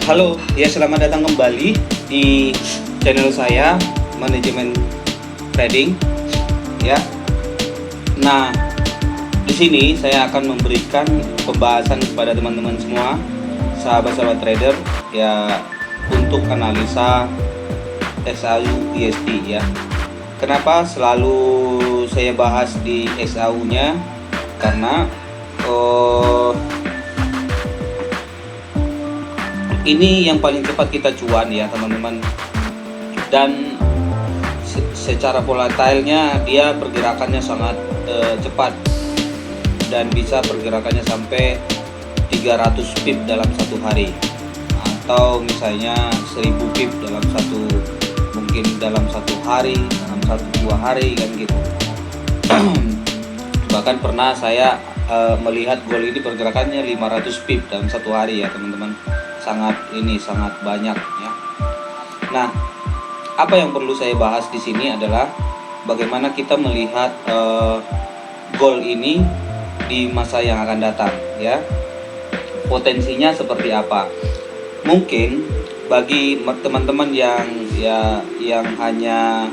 Halo, ya selamat datang kembali di channel saya Manajemen Trading ya. Nah, di sini saya akan memberikan pembahasan kepada teman-teman semua, sahabat-sahabat trader ya, untuk analisa SAU USD ya. Kenapa selalu saya bahas di SAU-nya? Karena ini yang paling cepat kita cuan ya teman-teman, dan secara volatilenya dia pergerakannya sangat cepat dan bisa pergerakannya sampai 300 pip dalam satu hari, atau misalnya 1000 pip mungkin dalam satu hari, dalam 1-2 hari kan gitu. Bahkan pernah saya melihat gold ini pergerakannya 500 pip dalam satu hari ya teman-teman. Sangat banyak ya. Nah, apa yang perlu saya bahas di sini adalah bagaimana kita melihat gold ini di masa yang akan datang ya. Potensinya seperti apa? Mungkin bagi teman-teman yang hanya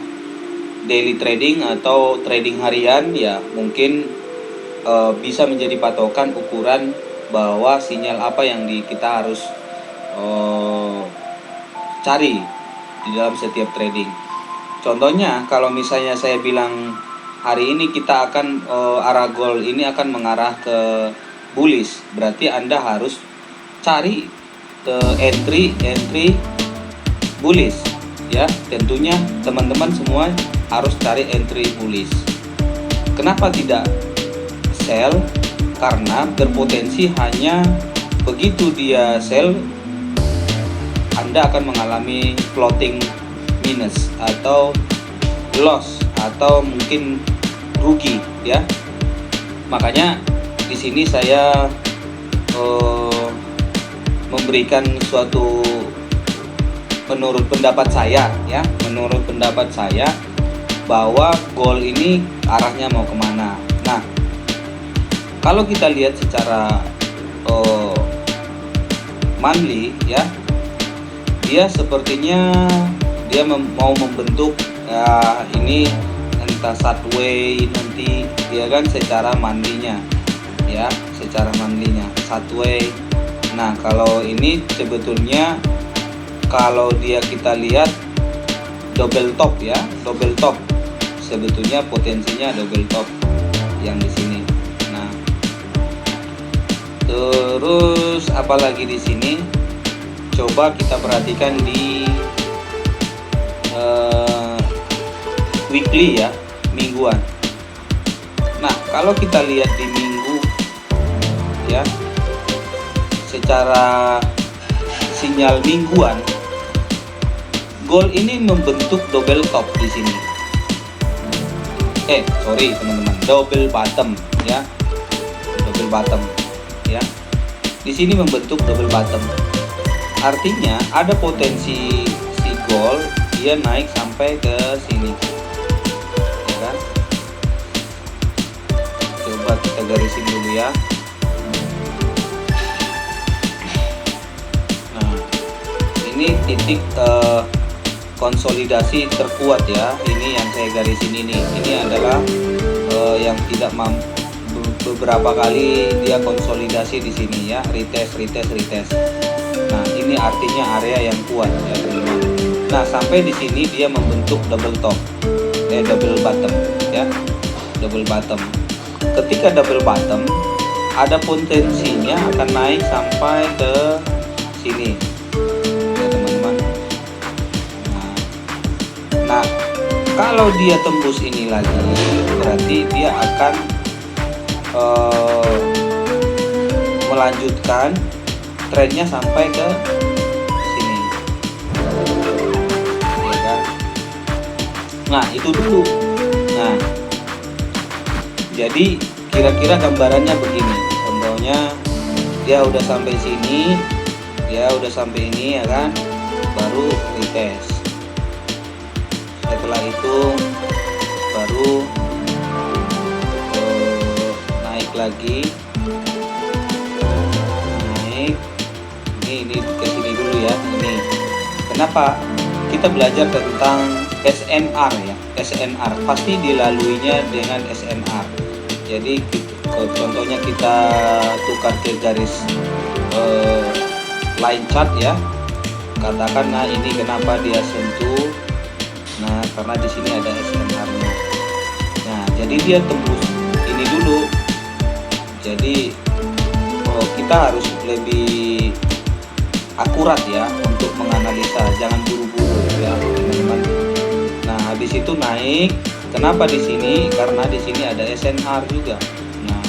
daily trading atau trading harian ya, mungkin bisa menjadi patokan ukuran bahwa sinyal apa yang kita harus cari di dalam setiap trading. Contohnya kalau misalnya saya bilang hari ini kita akan arah gold ini akan mengarah ke bullish, berarti Anda harus cari entry bullish ya. Tentunya teman-teman semua harus cari entry bullish. Kenapa tidak sell? Karena berpotensi hanya begitu dia sell, Anda akan mengalami floating minus atau loss atau mungkin rugi ya. Makanya di sini saya memberikan suatu menurut pendapat saya bahwa gold ini arahnya mau kemana. Nah, kalau kita lihat secara monthly ya, dia sepertinya dia mau membentuk ini entah sideways nanti dia kan secara monthly-nya ya, sideways. Nah, kalau ini sebetulnya kalau kita lihat double top ya, sebetulnya potensinya double top yang di sini. Nah, terus apalagi di sini, coba kita perhatikan di weekly ya, mingguan. Nah, kalau kita lihat di minggu ya, secara sinyal mingguan, gold ini membentuk double top di sini. Teman-teman, double bottom ya, Di sini membentuk double bottom. Artinya ada potensi si gold dia naik sampai ke sini, ya kan? Coba kita garisin dulu ya. Nah, ini titik konsolidasi terkuat ya. Ini yang saya garisin ini adalah yang tidak mampu. Beberapa kali dia konsolidasi di sini ya, retest. Nah, ini artinya area yang kuat ya teman-teman. Nah, sampai di sini dia membentuk double bottom ya, double bottom. Ketika double bottom, ada potensinya akan naik sampai ke sini ya teman-teman. Nah, kalau dia tembus ini lagi, berarti dia akan melanjutkan trennya sampai ke sini ya kan. Nah, itu dulu. Nah, jadi kira-kira gambarannya begini. Contohnya dia udah sampai sini, ini ya kan, baru retest. Setelah itu baru lagi naik. Ini ke sini dulu ya. Kenapa kita belajar tentang SNR ya? SNR pasti dilaluinya dengan SNR. Jadi contohnya kita tukar ke garis line chart ya. Katakan, nah ini kenapa dia sentuh? Nah, karena di sini ada SNR-nya. Nah, jadi dia tembus ini dulu. Jadi kita harus lebih akurat ya untuk menganalisa, jangan buru-buru ya teman-teman. Nah, habis itu naik. Kenapa di sini? Karena di sini ada SNR juga. Nah,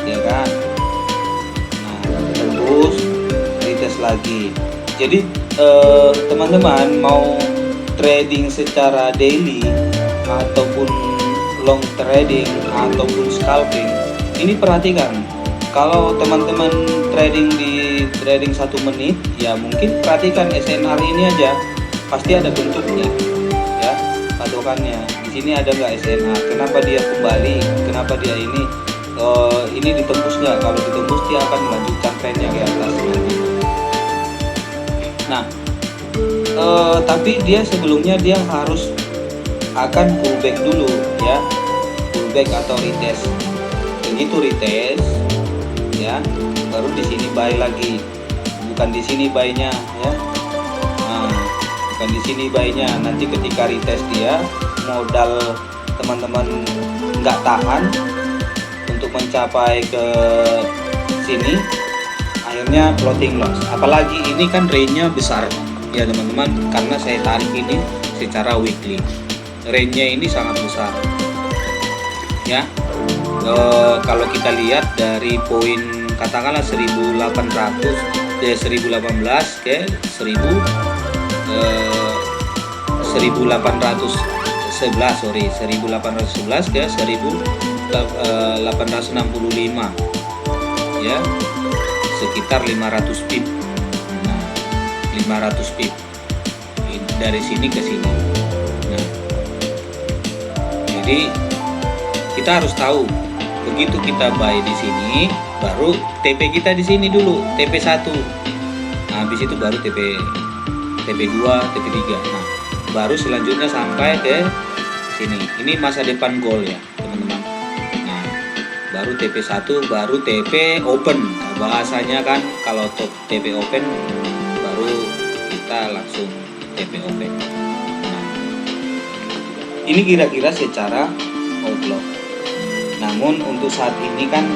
ya kan. Nah, terus retest lagi. Jadi teman-teman mau trading secara daily ataupun long trading ataupun scalping, ini perhatikan. Kalau teman-teman trading di trading 1 menit, ya mungkin perhatikan SNR ini aja, pasti ada bentuknya ya, patokannya. Di sini ada nggak SNR? Kenapa dia kembali? Kenapa dia ini ditembus nggak? Kalau ditembus dia akan melanjutkan trennya ke atas nanti. Nah, tapi dia sebelumnya dia harus akan pullback dulu ya, pullback atau retest. Begitu retest ya, baru di sini buy lagi, bukan di sini buy-nya ya. Nah, bukan di sini buy-nya. Nanti ketika retest dia, modal teman-teman nggak tahan untuk mencapai ke sini, akhirnya floating loss. Apalagi ini kan range-nya besar ya teman-teman, karena saya tarik ini secara weekly, range-nya ini sangat besar ya. Kalau kita lihat dari poin katakanlah 1800 1018 ke 1811 ke 1865 ya, sekitar 500 pip. Nah, 500 pip dari sini ke sini. Nah, jadi kita harus tahu, begitu kita buy di sini, baru TP kita di sini dulu, TP1. Nah, habis itu baru TP2, TP3. Nah, baru selanjutnya sampai ke sini. Ini masa depan goal ya, teman-teman. Nah, baru TP1, baru TP open. Nah, bahasanya kan kalau TP open baru kita langsung TP open. Nah, ini kira-kira secara outlook. Namun untuk saat ini kan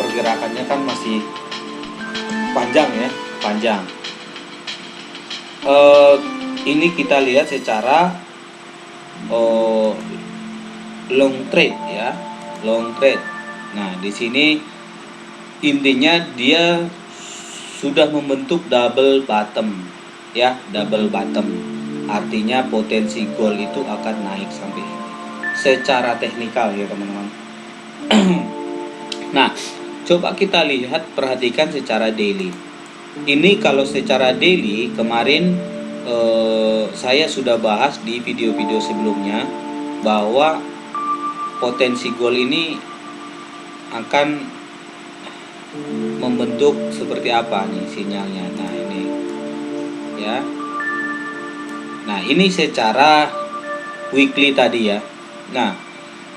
pergerakannya kan masih panjang ya, panjang. Ini kita lihat secara long trade ya, long trade. Nah, di sini intinya dia sudah membentuk double bottom ya, double bottom. Artinya potensi gold itu akan naik sampai secara teknikal ya teman-teman. Nah, coba kita lihat, perhatikan secara daily. Ini kalau secara daily kemarin saya sudah bahas di video-video sebelumnya bahwa potensi gold ini akan membentuk seperti apa nih sinyalnya. Nah, ini ya. Nah, ini secara weekly tadi ya. Nah,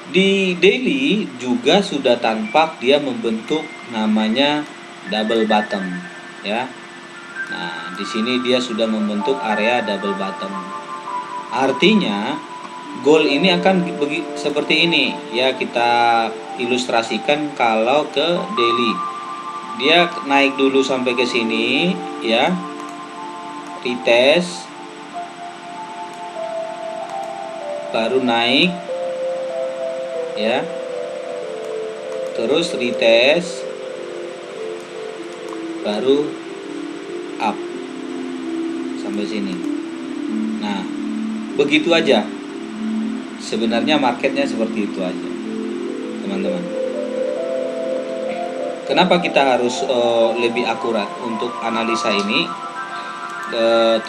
di daily juga sudah tampak dia membentuk namanya double bottom ya. Nah, di sini dia sudah membentuk area double bottom. Artinya gold ini akan seperti ini ya, kita ilustrasikan kalau ke daily. Dia naik dulu sampai ke sini ya. Retest, baru naik ya, terus retest, baru up sampai sini. Nah, begitu aja sebenarnya marketnya, seperti itu aja teman-teman. Kenapa kita harus lebih akurat untuk analisa ini?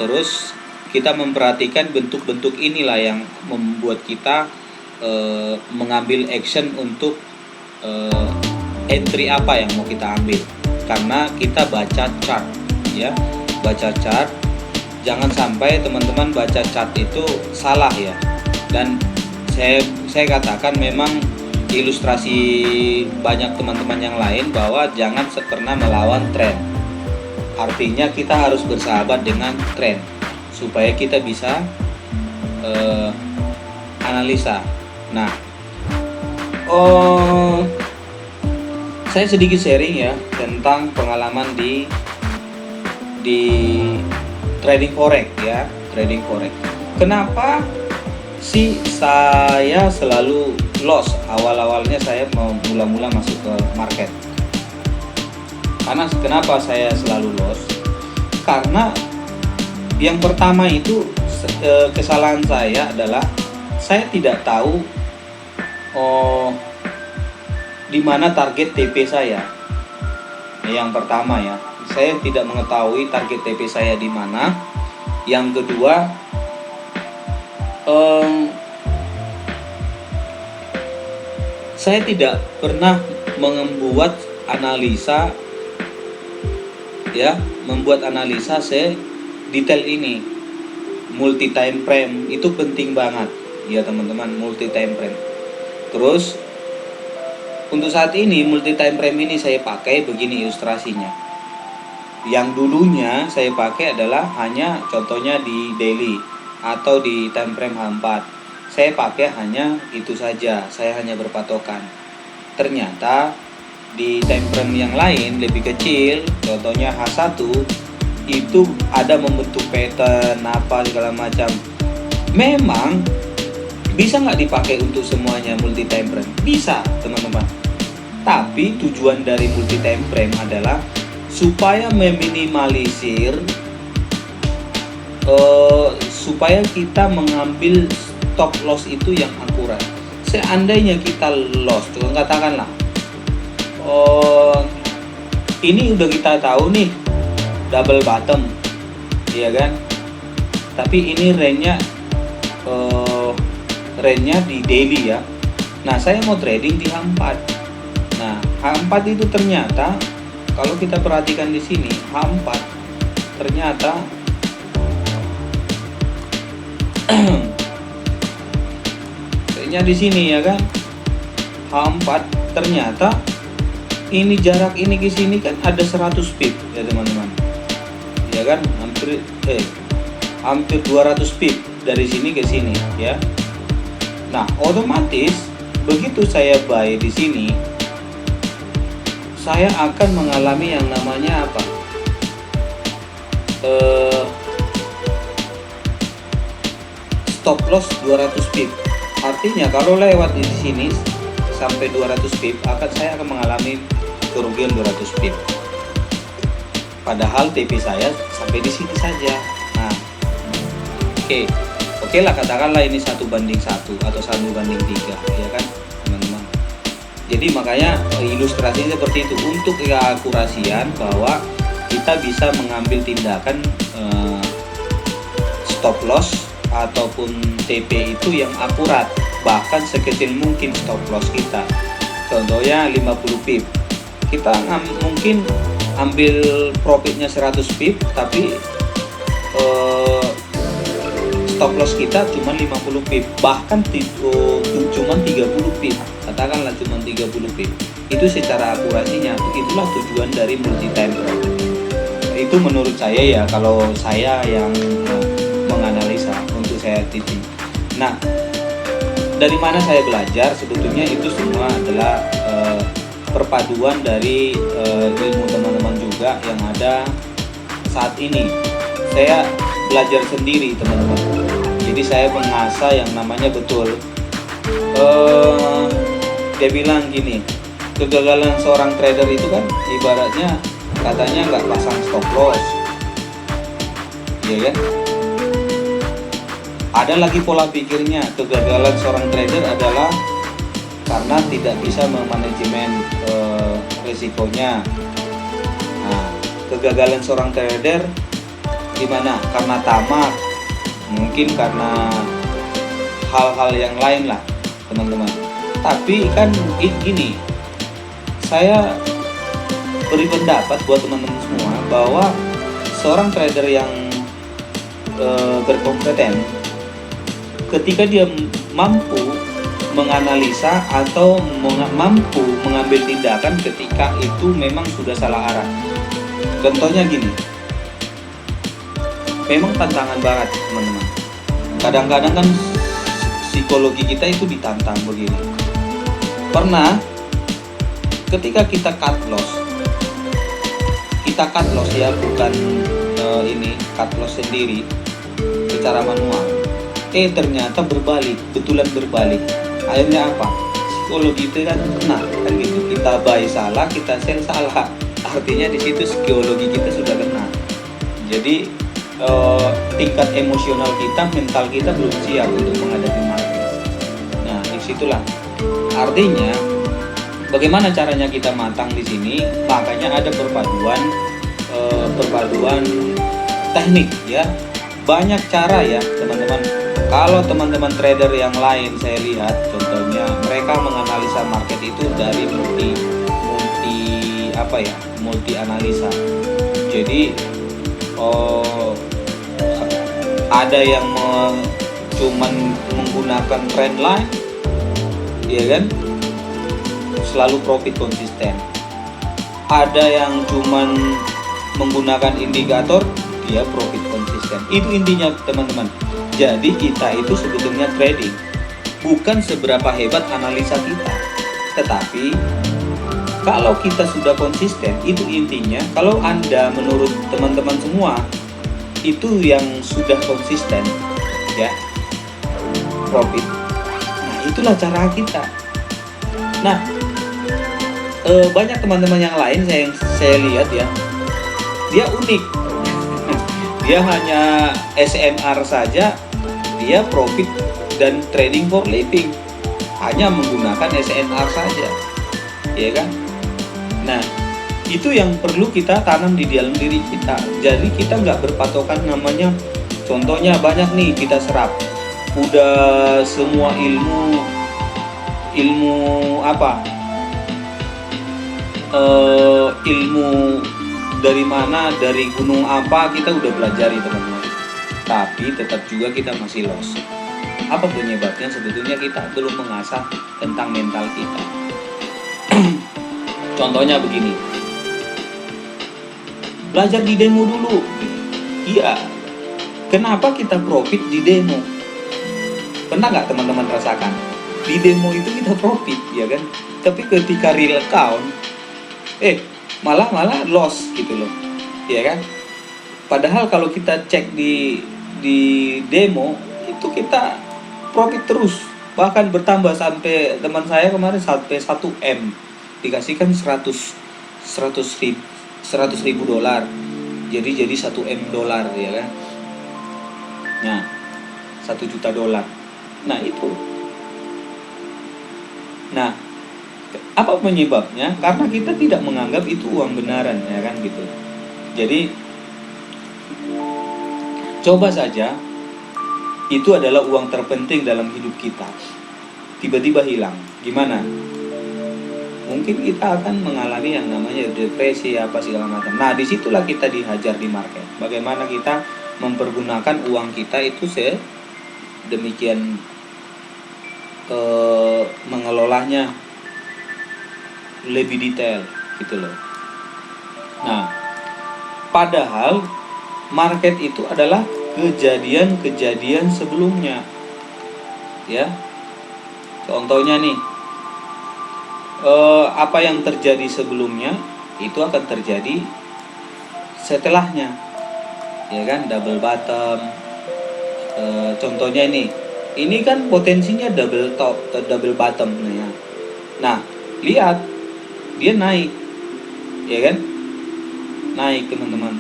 Terus kita memperhatikan bentuk-bentuk inilah yang membuat kita mengambil action untuk entry apa yang mau kita ambil, karena kita baca chart ya, baca chart jangan sampai teman-teman baca chart itu salah ya. Dan saya katakan memang ilustrasi banyak teman-teman yang lain bahwa jangan pernah melawan tren. Artinya kita harus bersahabat dengan tren supaya kita bisa analisa. Nah, saya sedikit sharing ya tentang pengalaman di trading forex ya, trading forex. Kenapa sih saya selalu loss awal-awalnya saya mau mula-mula masuk ke market? Karena kenapa saya selalu loss? Karena yang pertama itu kesalahan saya adalah saya tidak tahu di mana target TP saya. Yang pertama ya, saya tidak mengetahui target TP saya di mana. Yang kedua, saya tidak pernah membuat analisa ya, saya detail ini. Multi time frame itu penting banget ya teman-teman, multi time frame. Terus untuk saat ini multi time frame ini saya pakai begini ilustrasinya. Yang dulunya saya pakai adalah hanya contohnya di daily atau di time frame H4. Saya pakai hanya itu saja, saya hanya berpatokan. Ternyata di time frame yang lain lebih kecil, contohnya H1 itu ada membentuk pattern apa segala macam. Memang bisa nggak dipakai untuk semuanya multi time frame? Bisa teman-teman. Tapi tujuan dari multi time frame adalah supaya meminimalisir, supaya kita mengambil stop loss itu yang akurat. Seandainya kita loss, katakanlah, ini udah kita tahu nih double bottom, iya kan? Tapi ini range-nya di daily ya. Nah, saya mau trading di H4. Nah, H4 itu ternyata kalau kita perhatikan di sini, H4 ternyata range-nya di sini ya kan. H4 ternyata ini jarak ini ke sini kan ada 100 pip ya teman-teman. Ya kan, hampir 200 pip dari sini ke sini ya. Nah, otomatis begitu saya buy di sini, saya akan mengalami yang namanya apa? Stop loss 200 pip. Artinya kalau lewat di sini sampai 200 pip, saya akan mengalami kerugian 200 pip. Padahal TP saya sampai di sini saja. Nah, oke lah, katakanlah ini 1:1 atau 1:3 ya kan teman-teman. Jadi makanya ilustrasinya seperti itu untuk keakurasian bahwa kita bisa mengambil tindakan stop loss ataupun TP itu yang akurat, bahkan sekecil mungkin stop loss kita. Contohnya 50 pip, kita mungkin ambil profitnya 100 pip, tapi stop loss kita cuma 50 pip, bahkan cuma 30 pip, katakanlah cuma 30 pip. Itu secara akurasinya. Itulah tujuan dari multi time frame. Itu menurut saya ya, kalau saya yang menganalisa untuk saya titik. Nah, dari mana saya belajar? Sebetulnya itu semua adalah perpaduan dari ilmu teman-teman juga yang ada saat ini. Saya belajar sendiri teman-teman. Jadi saya mengasah yang namanya betul. Dia bilang gini, kegagalan seorang trader itu kan ibaratnya katanya nggak pasang stop loss, iya kan? Ada lagi pola pikirnya, kegagalan seorang trader adalah karena tidak bisa memanajemen risikonya. Nah, kegagalan seorang trader gimana? Karena tamak, mungkin karena hal-hal yang lain lah teman-teman. Tapi kan gini, saya beri pendapat buat teman-teman semua bahwa seorang trader yang berkompeten ketika dia mampu menganalisa atau mampu mengambil tindakan ketika itu memang sudah salah arah. Contohnya gini, memang tantangan banget teman-teman. Kadang-kadang kan psikologi kita itu ditantang begini. Pernah ketika kita cut loss ya, bukan cut loss sendiri secara manual. Ternyata betulan berbalik. Akhirnya apa? Psikologi itu kan kena, kan gitu. Kita buy salah, kita sell salah. Artinya di situ psikologi kita sudah kena. Jadi tingkat emosional kita, mental kita belum siap untuk menghadapi market. Nah, disitulah. Artinya, bagaimana caranya kita matang di sini? Makanya ada perpaduan teknik ya. Banyak cara ya, teman-teman. Kalau teman-teman trader yang lain saya lihat, contohnya mereka menganalisa market itu dari multi analisa. Jadi ada yang cuman menggunakan trend line, ya kan, selalu profit konsisten. Ada yang cuman menggunakan indikator, dia profit konsisten. Itu intinya teman-teman. Jadi kita itu sebetulnya trading bukan seberapa hebat analisa kita, tetapi kalau kita sudah konsisten, itu intinya. Kalau Anda menurut teman-teman semua itu yang sudah konsisten ya, profit. Nah, itulah cara kita. Nah, banyak teman-teman yang lain saya lihat ya, dia unik. Dia hanya SNR saja, dia profit dan trading for living, hanya menggunakan SNR saja, ya kan? Nah, itu yang perlu kita tanam di dalam diri kita. Jadi kita nggak berpatokan namanya, contohnya banyak nih kita serap, udah semua ilmu dari mana, dari gunung apa, kita udah pelajari teman-teman, tapi tetap juga kita masih loss. Apa penyebabnya? Sebetulnya kita belum mengasah tentang mental kita. Contohnya begini, belajar di demo dulu. Iya, kenapa kita profit di demo? Pernah nggak teman-teman rasakan? Di demo itu kita profit, ya kan? Tapi ketika real account, malah loss gitu loh, ya kan? Padahal kalau kita cek di demo itu kita profit terus, bahkan bertambah sampai teman saya kemarin sampai 1M dikasihkan 100 ribu dolar, jadi 1M dolar, ya kan? Nah, 1 juta dolar. Nah itu. Nah, apa penyebabnya? Karena kita tidak menganggap itu uang benaran, ya kan gitu. Jadi coba saja itu adalah uang terpenting dalam hidup kita, tiba-tiba hilang, gimana? Mungkin kita akan mengalami yang namanya depresi apa segala macam. Nah, disitulah kita dihajar di market. Bagaimana kita mempergunakan uang kita itu sedemikian mengelolanya lebih detail gitu loh. Nah, padahal market itu adalah kejadian-kejadian sebelumnya, ya. Contohnya nih, apa yang terjadi sebelumnya itu akan terjadi setelahnya, ya kan? Double bottom. Contohnya ini kan potensinya double top, double bottom ya. Nah, lihat dia naik, ya kan? Naik teman-teman.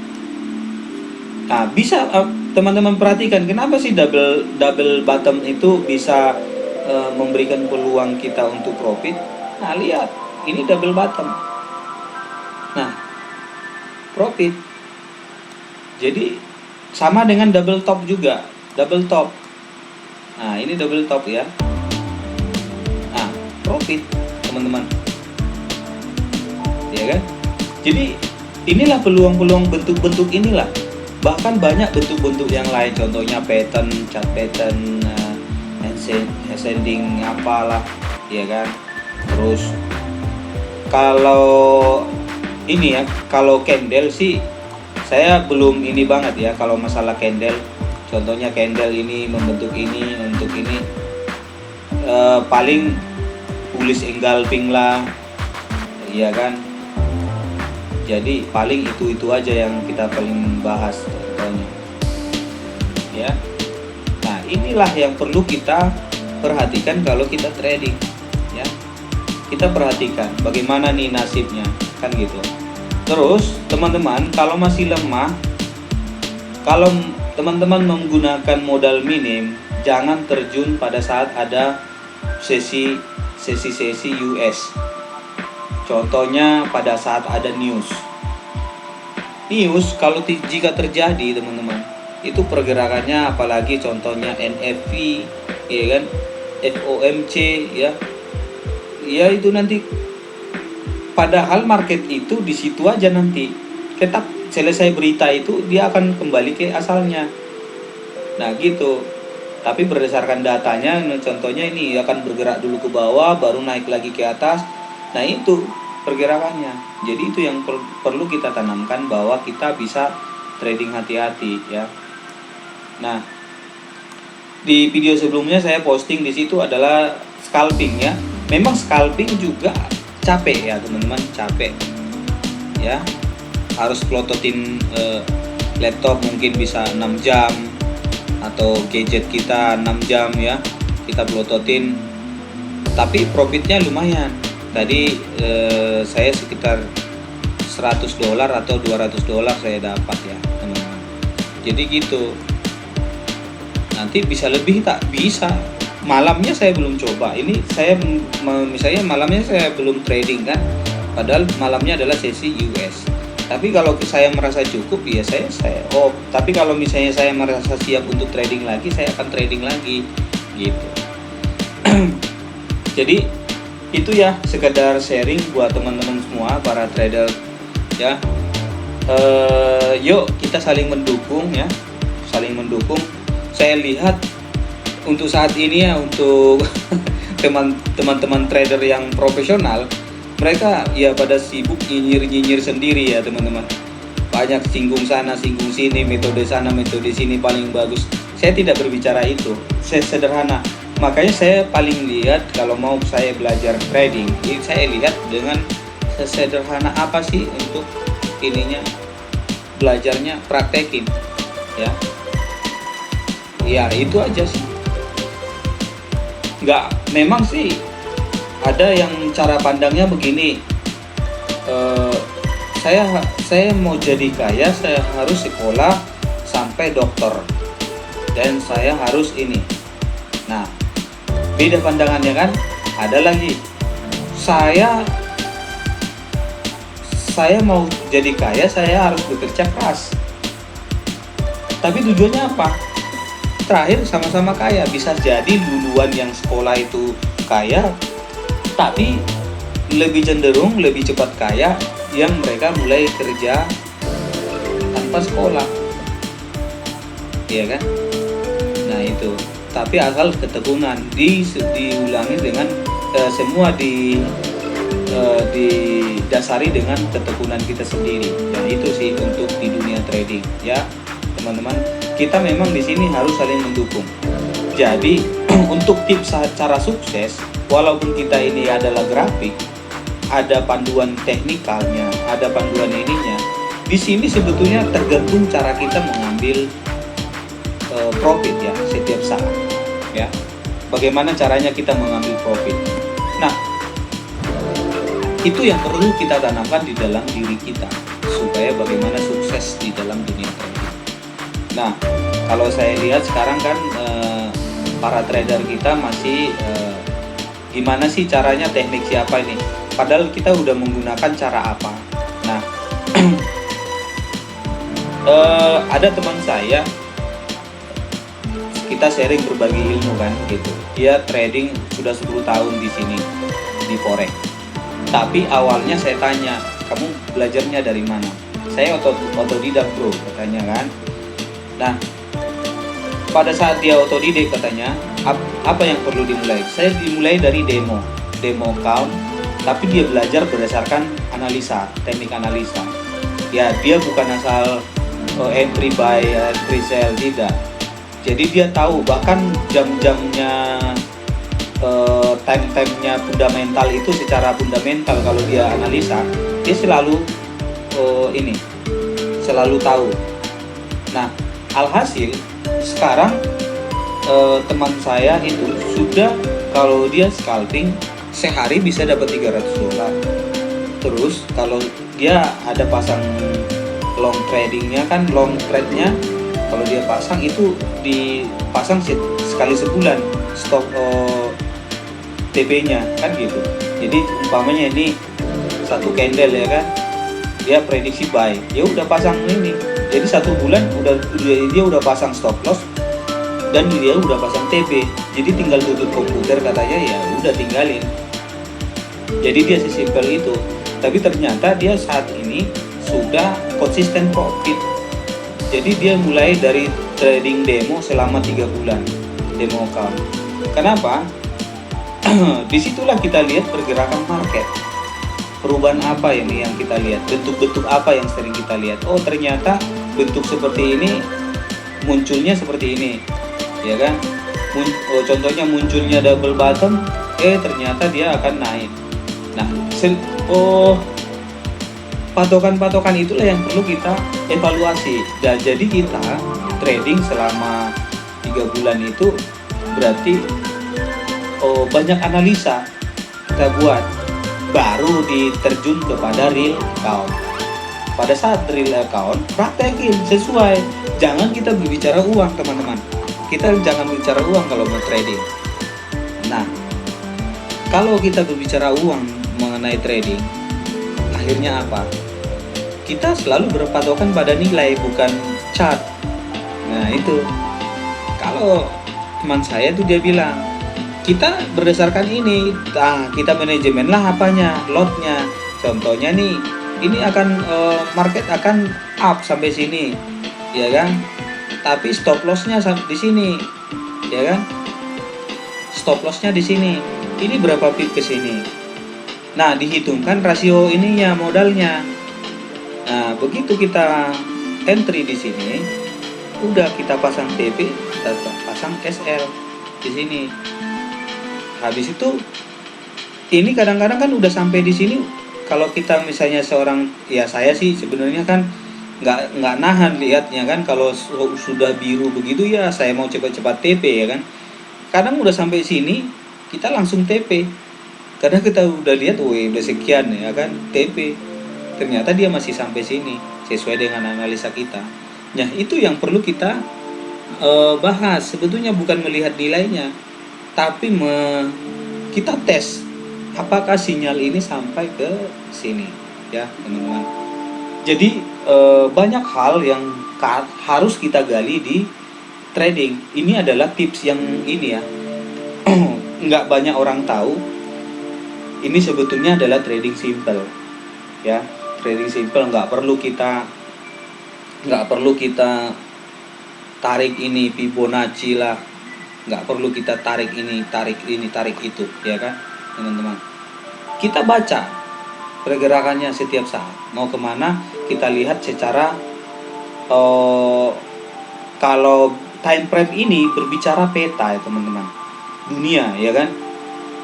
Nah, bisa teman-teman perhatikan kenapa sih double bottom itu bisa memberikan peluang kita untuk profit. Nah, lihat ini double bottom. Nah, profit. Jadi sama dengan double top juga, double top. Nah, ini double top ya. Nah, profit teman-teman, ya kan? Jadi inilah peluang-peluang bentuk-bentuk inilah Bahkan banyak bentuk-bentuk yang lain, contohnya pattern, chart pattern, ascending apalah, ya kan. Terus kalau ini ya, kalau candle sih saya belum ini banget ya kalau masalah candle. Contohnya candle ini membentuk ini, untuk ini paling bullish engulfing lah, ya kan. Jadi paling itu aja yang kita paling bahas contohnya, ya. Nah, inilah yang perlu kita perhatikan kalau kita trading, ya. Kita perhatikan bagaimana nih nasibnya, kan gitu. Terus teman-teman, kalau masih lemah, kalau teman-teman menggunakan modal minim, jangan terjun pada saat ada sesi US. Contohnya pada saat ada news kalau jika terjadi teman-teman, itu pergerakannya apalagi contohnya NFV, ya kan, FOMC, ya itu nanti padahal market itu di situ aja, nanti tetap selesai berita itu dia akan kembali ke asalnya. Nah gitu. Tapi berdasarkan datanya, contohnya ini akan bergerak dulu ke bawah baru naik lagi ke atas. Nah itu pergerakannya. Jadi itu yang perlu kita tanamkan, bahwa kita bisa trading hati-hati, ya. Nah, di video sebelumnya saya posting di situ adalah scalping, ya. Memang scalping juga capek ya teman-teman, capek, ya. Harus plototin laptop mungkin bisa 6 jam atau gadget kita 6 jam, ya. Kita plototin, tapi profitnya lumayan. Tadi saya sekitar $100 atau $200 saya dapat, ya teman-teman. Jadi gitu. Nanti bisa lebih tak? Bisa. Malamnya saya belum coba. Ini saya misalnya malamnya saya belum trading kan. Padahal malamnya adalah sesi US. Tapi kalau saya merasa cukup, ya saya tapi kalau misalnya saya merasa siap untuk trading lagi, saya akan trading lagi gitu. Jadi itu ya sekedar sharing buat teman-teman semua para trader, ya. Yuk kita saling mendukung, ya, saling mendukung. Saya lihat untuk saat ini ya, untuk teman-teman trader yang profesional, mereka ya pada sibuk nyinyir sendiri ya teman-teman. Banyak singgung sana singgung sini, metode sana metode sini paling bagus. Saya tidak berbicara itu, saya sederhana. Makanya saya paling lihat kalau mau saya belajar trading, saya lihat dengan sesederhana apa sih untuk ininya, belajarnya, praktekin, ya. Ya itu aja sih. Memang sih ada yang cara pandangnya begini, saya mau jadi kaya, saya harus sekolah sampai dokter dan saya harus ini. Nah, beda pandangannya kan. Ada lagi, saya mau jadi kaya, saya harus bekerja keras. Tapi tujuannya apa? Terakhir sama-sama kaya. Bisa jadi duluan yang sekolah itu kaya, tapi lebih cenderung lebih cepat kaya yang mereka mulai kerja tanpa sekolah, iya kan? Nah itu. Tapi asal ketekunan diulangi dengan semua didasari dengan ketekunan kita sendiri. Dan itu sih untuk di dunia trading, ya teman-teman. Kita memang di sini harus saling mendukung. Jadi untuk tips cara sukses, walaupun kita ini adalah grafik, ada panduan teknikalnya, ada panduan ininya. Di sini sebetulnya tergantung cara kita mengambil profit, ya, setiap saat, ya. Bagaimana caranya kita mengambil profit. Nah, itu yang perlu kita tanamkan di dalam diri kita supaya bagaimana sukses di dalam dunia trading. Nah, kalau saya lihat sekarang kan para trader kita masih gimana sih caranya, teknik siapa ini? Padahal kita udah menggunakan cara apa. Nah, ada teman saya, kita sharing berbagi ilmu kan gitu. Dia trading sudah 10 tahun di sini di forex. Tapi awalnya saya tanya, kamu belajarnya dari mana? Saya otodidak bro, katanya kan. Nah, pada saat dia otodidak katanya, apa yang perlu dimulai? Saya dimulai dari demo account, tapi dia belajar berdasarkan analisa, teknik analisa. Ya, dia bukan asal entry buy, entry sell, tidak. Jadi dia tahu bahkan jam-jamnya, time-timenya fundamental itu secara fundamental kalau dia analisa, dia selalu selalu tahu. Nah, alhasil sekarang teman saya itu sudah, kalau dia scalping sehari bisa dapat $300. Terus kalau dia ada pasang long tradingnya kan, long trade-nya kalau dia pasang itu dipasang sekali sebulan stop TP-nya kan gitu. Jadi umpamanya ini satu candle ya kan, dia prediksi buy, ya udah pasang ini. Jadi 1 bulan dia udah pasang stop loss dan dia udah pasang TP. Jadi tinggal tutup komputer katanya, ya udah tinggalin. Jadi dia sesimpel itu. Tapi ternyata dia saat ini sudah konsisten profit. Jadi dia mulai dari trading demo selama 3 bulan, demo account. Kenapa? Disitulah kita lihat pergerakan market. Perubahan apa ini yang kita lihat? Bentuk-bentuk apa yang sering kita lihat? Oh, ternyata bentuk seperti ini munculnya seperti ini, ya kan? Contohnya munculnya double bottom, ternyata dia akan naik. Nah, patokan-patokan itulah yang perlu kita evaluasi. Dan jadi kita trading selama 3 bulan itu berarti banyak analisa kita buat, baru diterjun kepada real account. Pada saat real account, praktekin sesuai. Jangan kita berbicara uang, teman-teman. Kita jangan bicara uang kalau mau trading. Nah, kalau kita berbicara uang mengenai trading, akhirnya apa? Kita selalu berpatokan pada nilai, bukan chart. Nah itu, kalau teman saya tuh dia bilang, kita berdasarkan ini, kita manajemen lah apanya, lotnya. Contohnya nih, ini akan market akan up sampai sini, ya kan? Tapi stop lossnya di sini, ya kan? Stop lossnya di sini. Ini berapa pip ke sini? Nah, dihitungkan rasio ininya, modalnya. Nah, begitu kita entry di sini, udah kita pasang TP, kita pasang SL di sini. Habis itu, ini kadang-kadang kan udah sampai di sini. Kalau kita misalnya seorang, ya saya sih sebenarnya kan nggak nahan lihatnya kan. Kalau sudah biru begitu ya saya mau cepat-cepat TP ya kan. Kadang udah sampai sini kita langsung TP. Karena kita udah lihat, udah sekian ya kan TP. Ternyata dia masih sampai sini sesuai dengan analisa kita. Nah, itu yang perlu kita bahas. Sebetulnya bukan melihat nilainya, tapi kita tes apakah sinyal ini sampai ke sini ya teman-teman. Jadi banyak hal yang harus kita gali di trading. Ini adalah tips yang ini ya nggak banyak orang tahu. Ini sebetulnya adalah trading simple ya. Trading simple, nggak perlu kita tarik ini Fibonacci lah, nggak perlu kita tarik ini, tarik itu, ya kan teman-teman. Kita baca pergerakannya setiap saat, mau kemana kita lihat secara kalau time frame ini berbicara peta ya teman-teman, dunia ya kan.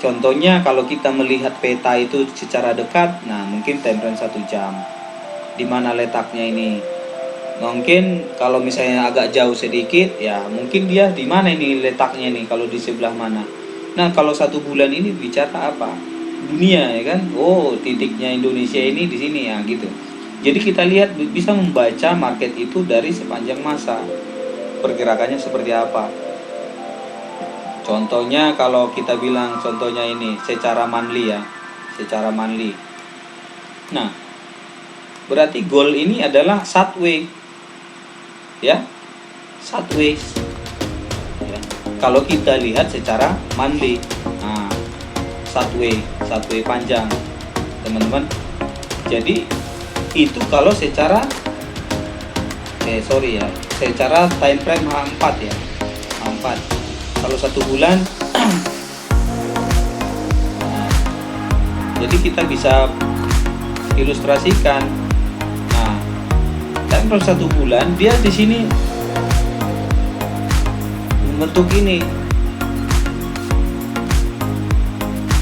Contohnya kalau kita melihat peta itu secara dekat, nah mungkin time frame 1 jam, di mana letaknya ini. Mungkin kalau misalnya agak jauh sedikit, ya mungkin dia di mana ini letaknya nih, kalau di sebelah mana. Nah kalau 1 bulan ini bicara apa? Dunia ya kan. Oh, titiknya Indonesia ini di sini ya gitu. Jadi kita lihat, bisa membaca market itu dari sepanjang masa, pergerakannya seperti apa. Contohnya kalau kita bilang contohnya ini secara monthly ya, secara monthly. Nah, berarti goal ini adalah sideways ya, sideways ya. Kalau kita lihat secara monthly, nah sideways panjang teman-teman. Jadi itu kalau secara sorry ya, secara time frame H4 ya, H4. Kalau 1 bulan jadi kita bisa ilustrasikan. Nah, dan kalau 1 bulan dia di sini membentuk ini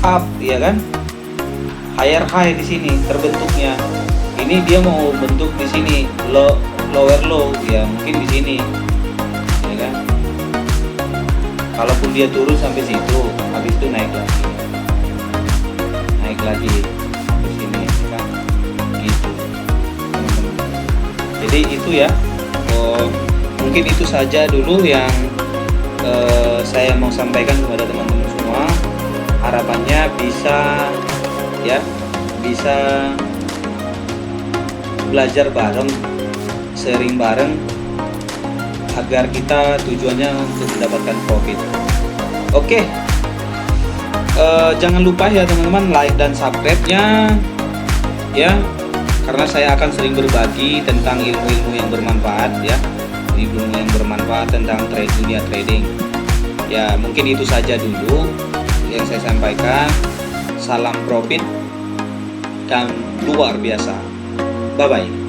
up, ya kan? Higher high di sini terbentuknya. Ini dia mau bentuk di sini lower low, ya mungkin di sini, ya kan? Kalaupun dia turun sampai situ, habis itu naik lagi ke sini, kan? Gitu. Jadi itu ya. Mungkin itu saja dulu yang saya mau sampaikan kepada teman-teman semua. Harapannya bisa belajar bareng, sharing bareng, agar kita tujuannya untuk mendapatkan profit. Oke. Jangan lupa ya teman-teman, like dan subscribe-nya ya, karena saya akan sering berbagi tentang ilmu-ilmu yang bermanfaat ya, ilmu yang bermanfaat tentang dunia trading. Ya, mungkin itu saja dulu yang saya sampaikan. Salam profit dan luar biasa. Bye bye.